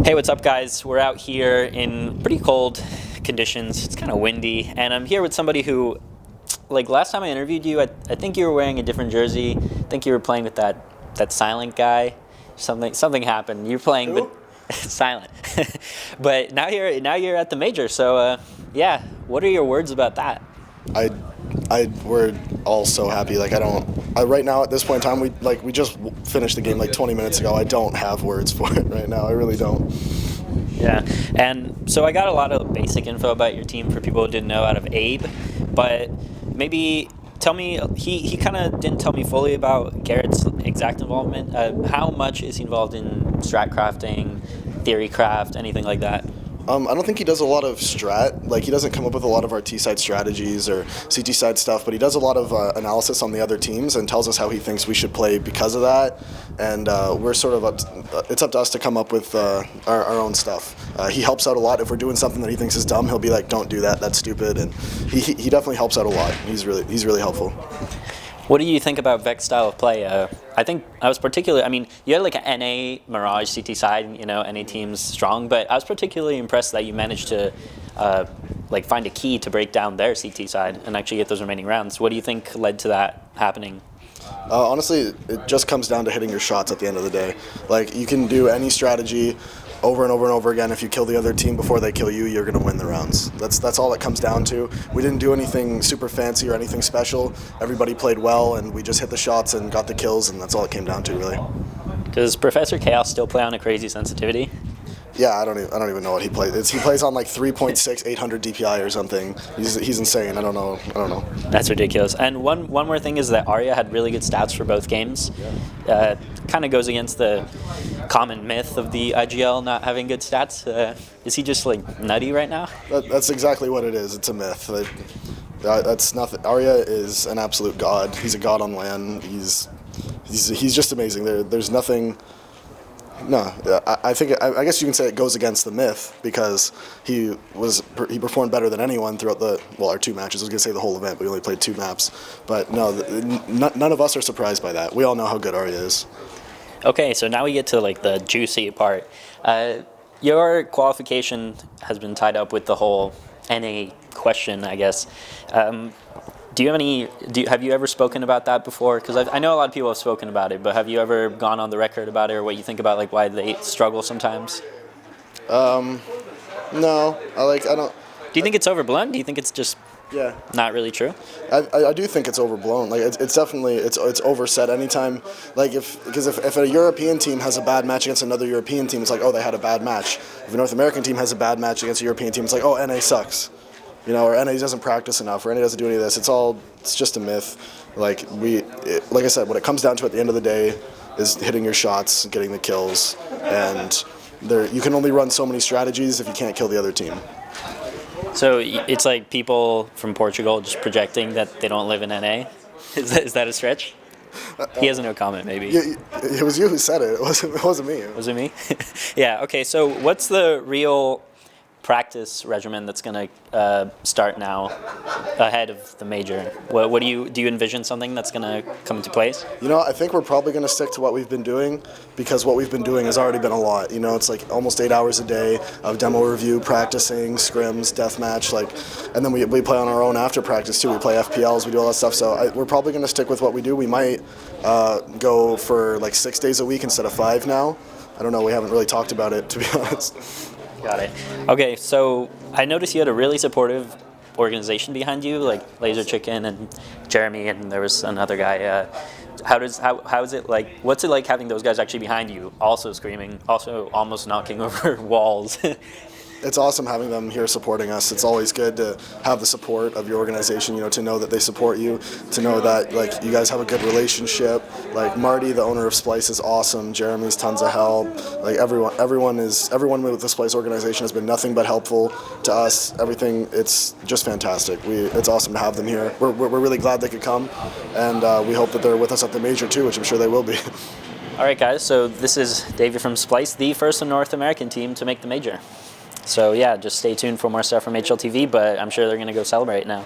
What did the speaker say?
Hey, what's up guys? We're out here in pretty cold conditions. It's kind of windy, and I'm here with somebody who, like last time I interviewed you, I think you were wearing a different jersey. I think you were playing with that silent guy. Something happened. You're playing but silent. But now you're at the major. So yeah, what are your words about that? We're all so happy. Like right now at this point in time, we just finished the game like 20 minutes ago. I don't have words for it right now. I really don't. Yeah, and so I got a lot of basic info about your team for people who didn't know out of Abe, but maybe tell me, he kind of didn't tell me fully about Garrett's exact involvement. How much is he involved in strat crafting, theory craft, anything like that? I don't think he does a lot of strat. Like, he doesn't come up with a lot of our T-side strategies or CT-side stuff, but he does a lot of analysis on the other teams and tells us how he thinks we should play because of that. And we're sort of it's up to us to come up with our own stuff. He helps out a lot. If we're doing something that he thinks is dumb, he'll be like, "Don't do that. That's stupid." And he definitely helps out a lot. He's really helpful. What do you think about Vec's style of play? I think I was particularly, I mean, you had like an NA Mirage CT side, you know, NA team's strong, but I was particularly impressed that you managed to like find a key to break down their CT side and actually get those remaining rounds. What do you think led to that happening? Honestly, it just comes down to hitting your shots at the end of the day. Like, you can do any strategy over and over and over again. If you kill the other team before they kill you, you're going to win the rounds. That's all it comes down to. We didn't do anything super fancy or anything special. Everybody played well, and we just hit the shots and got the kills, and that's all it came down to, really. Does Professor Chaos still play on a crazy sensitivity? Yeah, I don't even know what he plays. He plays on like 3.6, 800 DPI or something. He's insane. I don't know. That's ridiculous. And one more thing is that Arya had really good stats for both games. Kind of goes against the common myth of the IGL not having good stats. Is he just like nutty right now? That's exactly what it is. It's a myth. That's nothing. Arya is an absolute god. He's a god on LAN. He's just amazing. There's nothing. No, I guess you can say it goes against the myth because he performed better than anyone throughout our 2 matches. I was gonna say the whole event, but we only played 2 maps. But no, none of us are surprised by that. We all know how good Arya is. Okay, so now we get to like the juicy part. Your qualification has been tied up with the whole NA question, I guess. Have you ever spoken about that before? Because I know a lot of people have spoken about it, but have you ever gone on the record about it, or what you think about like why they struggle sometimes? No, I don't. Do you think it's overblown? Do you think it's just not really true? I do think it's overblown. Like it's definitely it's overset. Anytime, like because if a European team has a bad match against another European team, it's like, oh, they had a bad match. If a North American team has a bad match against a European team, it's like, oh, NA sucks. You know, or NA doesn't practice enough, or NA doesn't do any of this. It's just a myth. Like like I said, what it comes down to at the end of the day is hitting your shots, getting the kills, and you can only run so many strategies if you can't kill the other team. So it's like people from Portugal just projecting that they don't live in NA? Is that a stretch? He has no comment, maybe. Yeah, it was you who said it. It wasn't me. Was it me? Yeah, okay, so what's the real practice regimen that's going to start now ahead of the major? What do you envision something that's going to come into place? You know, I think we're probably going to stick to what we've been doing because what we've been doing has already been a lot. You know, it's like almost 8 hours a day of demo review, practicing, scrims, deathmatch, and then we play on our own after practice too. We play FPLs, we do all that stuff. So we're probably going to stick with what we do. We might go for like 6 days a week instead of 5 now. I don't know. We haven't really talked about it, to be honest. Got it. Okay, so I noticed you had a really supportive organization behind you, like Laser Chicken and Jeremy, and there was another guy. How is it like? What's it like having those guys actually behind you, also screaming, also almost knocking over walls? It's awesome having them here supporting us. It's always good to have the support of your organization, you know, to know that they support you, to know that like you guys have a good relationship. Like Marty, the owner of SPLYCE, is awesome. Jeremy's tons of help. Like everyone with the SPLYCE organization has been nothing but helpful to us. Everything, it's just fantastic. It's awesome to have them here. We're really glad they could come, and we hope that they're with us at the major too, which I'm sure they will be. All right, guys. So this is David from SPLYCE, the first North American team to make the major. So yeah, just stay tuned for more stuff from HLTV, but I'm sure they're going to go celebrate now.